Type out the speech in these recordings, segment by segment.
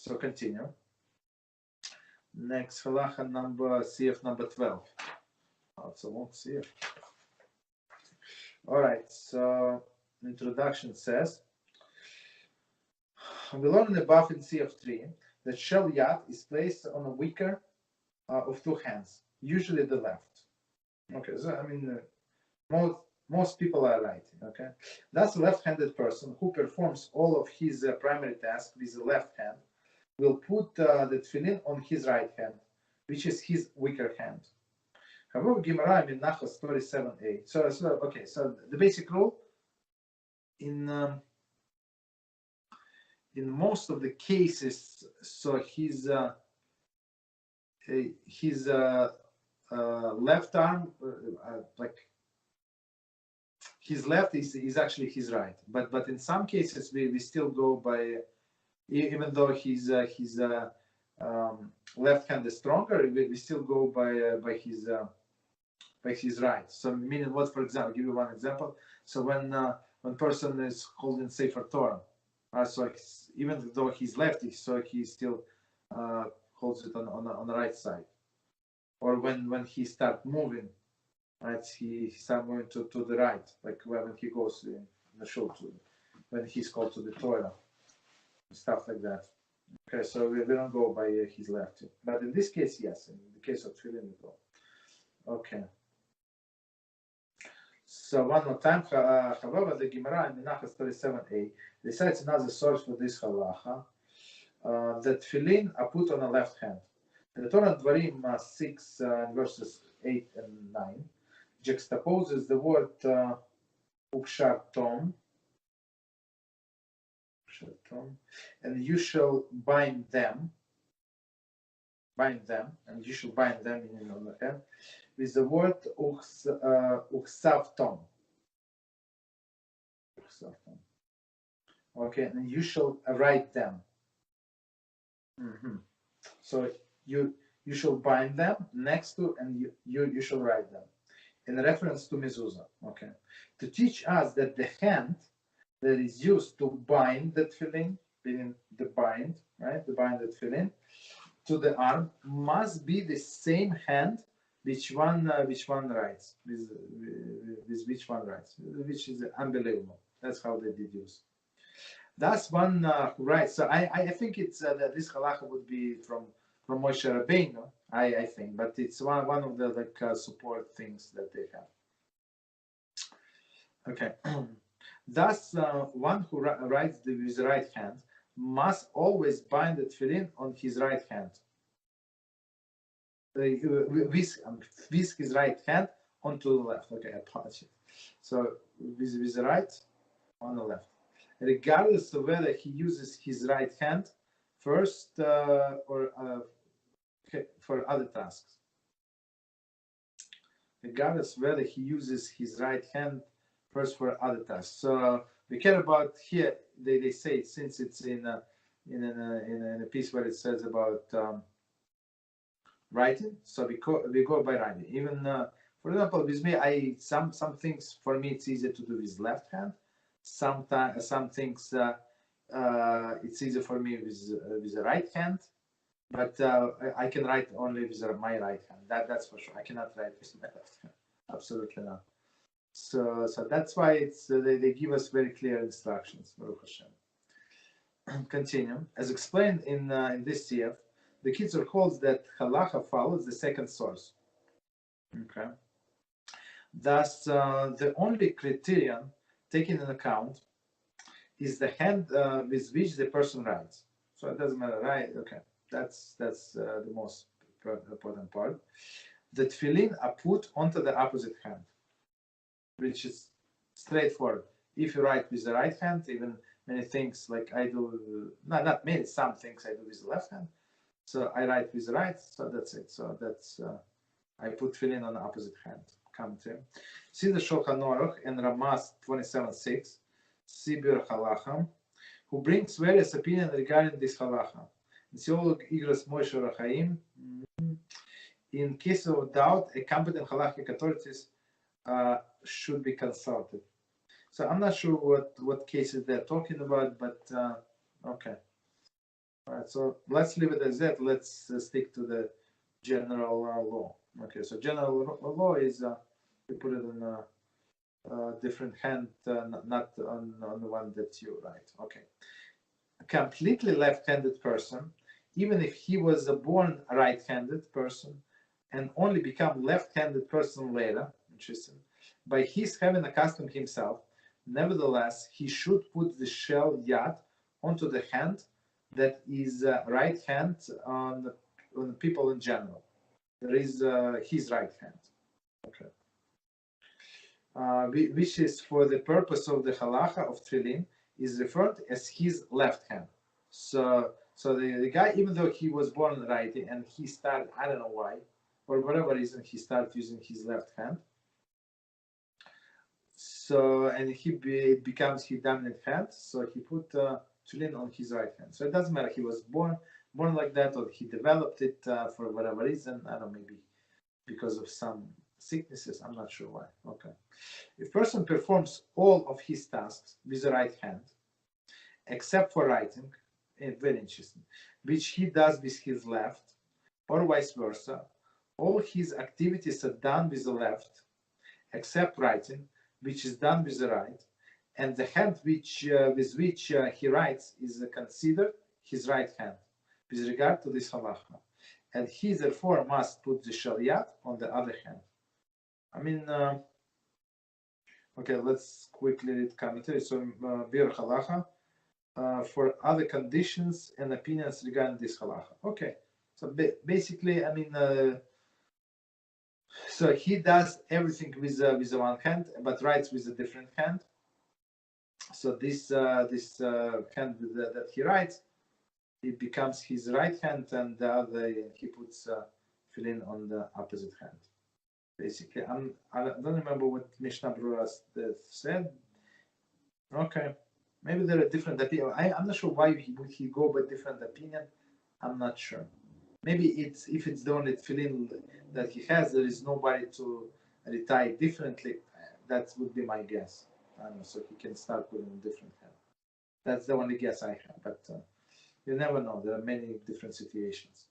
So continue. Next halacha number CF number 12. Oh, it's a long CF. All right. So introduction says we learn above in CF3 that shel yad is placed on a weaker of two hands, usually the left. Okay. So I mean, most people are right. Okay. Thus, a left-handed person who performs all of his primary tasks with the left hand will put the tefillin on his right hand, which is his weaker hand. However, Gemara in Halachos 37a. So the basic rule in most of the cases, so his left arm, like his left is actually his right, but in some cases we still go by. Even though his left hand is stronger, we still go by his right. So meaning what? For example, I'll give you one example. So when person is holding Sefer Torah, so even though he's lefty, so he still holds it on the right side. Or when he start moving, right? He start moving to the right, like when he goes in the shul, when he's called to the Torah. Stuff like that. Okay, so we don't go by his left. But in this case, yes. In the case of tefillin, we go. Okay. So one more time. However, the Gemara in Halachos 37a recites another source for this halacha. That tefillin are put on the left hand. The Torah Dvarim 6 verses 8 and 9 juxtaposes the word ukshar tom. And you shall bind them, and you shall bind them in on the hand with the word uksav tom. Okay, and you shall write them. So you shall bind them next to, and you shall write them, in reference to mezuzah. Okay, to teach us that the hand that is used to bind the tefillin, meaning the bind, right? To bind the tefillin to the arm must be the same hand which one writes, with which one writes, which is unbelievable. That's how they deduce. That's one who writes. So I think it's that this halacha would be from Moshe Rabbeinu, I think, but it's one of the support things that they have. Okay. Thus, one who writes with his right hand must always bind the tefillin on his right hand, with his right hand onto the left. Okay, apologies. So with the right on the left, regardless of whether he uses his right hand first or for other tasks. Regardless whether he uses his right hand first for other tasks. So we care about here. They say, since it's in a piece where it says about writing, so we go by writing. Even for example, with me, some things for me it's easier to do with left hand. Some things it's easier for me with the right hand. But I can write only with my right hand. That's for sure. I cannot write with my left hand. Absolutely not. So that's why it's they give us very clear instructions. Baruch HaShem. Continue. As explained in this CF, the Kitzur holds that halacha follows the second source. Okay. Thus, the only criterion taken into account is the hand with which the person writes. So it doesn't matter, right? Okay. That's the most important part. The tefillin are put onto the opposite hand, which is straightforward. If you write with the right hand, even many things like I do, not many, some things I do with the left hand. So I write with the right, so that's it. So that's, I put tefillin on the opposite hand. Come to see the Shulchan Aruch and Ramas 27.6, Sibir Halacha, who brings various opinions regarding this halacha. In case of doubt, a competent halachic authorities should be consulted. So I'm not sure what cases they're talking about, but okay. All right, so let's leave it as that. Let's stick to the general law. Okay, so general law is you put it in a different hand, not on the one that you write. Okay, a completely left-handed person, even if he was a born right-handed person and only become left-handed person later, interesting, by his having accustomed himself, nevertheless, he should put the shell yad onto the hand that is right hand on people in general. There is his right hand. Okay. Which is for the purpose of the halacha of Tefillin is referred as his left hand. So the guy, even though he was born righty and he started, I don't know why, for whatever reason, he started using his left hand. So, and it becomes his dominant hand. So he put Tefillin on his right hand. So it doesn't matter, he was born like that, or he developed it for whatever reason. I don't know, maybe because of some sicknesses. I'm not sure why. Okay. If person performs all of his tasks with the right hand, except for writing, very interesting, which he does with his left, or vice versa, all his activities are done with the left, except writing, which is done with the right, and the hand with which he writes is considered his right hand, with regard to this halacha, and he therefore must put the shel yad on the other hand. I mean, okay, let's quickly read commentary. So, bir halacha for other conditions and opinions regarding this halacha. Okay, so basically, I mean, so he does everything with the one hand, but writes with a different hand. So this hand that he writes, it becomes his right hand, and the other he puts Tefillin on the opposite hand. Basically, I don't remember what Mishnah Brura said. Okay, maybe there are different opinions. I'm not sure why would he go by different opinion. I'm not sure. Maybe it's if it's the only Tefillin that he has, there is nobody to retire differently. That would be my guess. I don't know, so he can start putting a different hand. That's the only guess I have, but you never know. There are many different situations.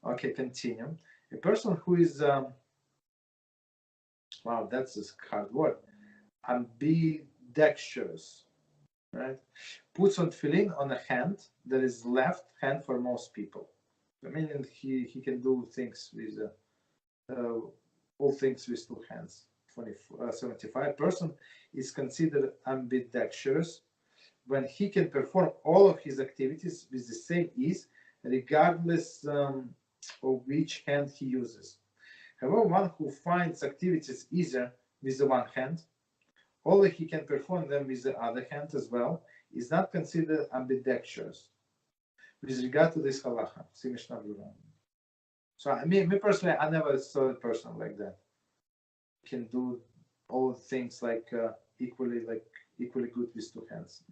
Okay, continue. A person who is wow, that's a hard word. Ambidextrous, right? Puts on Tefillin on a hand that is left hand for most people. I mean, he can do things with all things with two hands. 75 person is considered ambidextrous when he can perform all of his activities with the same ease, regardless of which hand he uses. However, one who finds activities easier with the one hand, although he can perform them with the other hand as well, is not considered ambidextrous with regard to this halacha. So me personally, I never saw a person like that. Can do all things like equally good with two hands.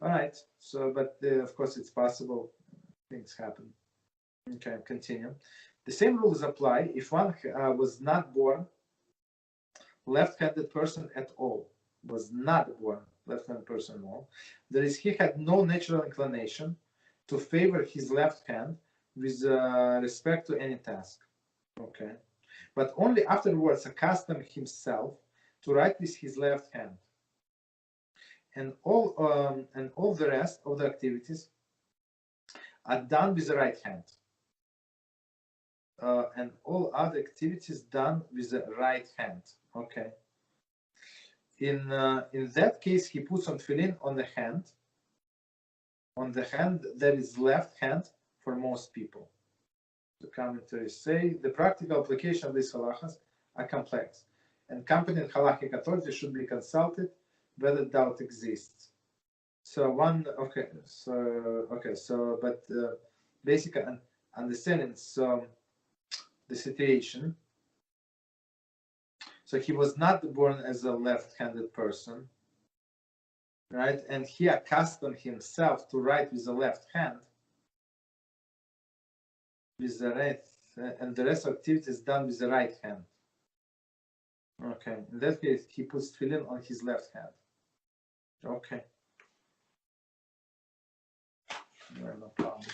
All right. So, but of course, it's possible. Things happen. Okay, continue. The same rules apply if one was not born left-handed person at all. Was not born left-handed person at all. That is, he had no natural inclination to favor his left hand with respect to any task. Okay, but only afterwards accustomed himself to write with his left hand, and all the rest of the activities are done with the right hand. And all other activities done with the right hand. Okay. In that case, he puts on Tefillin on the hand that is left hand for most people. The commentaries say the practical application of these halachas are complex, and competent halachic authorities should be consulted whether doubt exists. So but basically understanding the situation. So he was not born as a left-handed person, right? And he accustomed himself to write with the left hand, with the right, and the rest of activities done with the right hand. Okay, in that case, he puts Tefillin on his left hand. Okay. Yeah, no problem.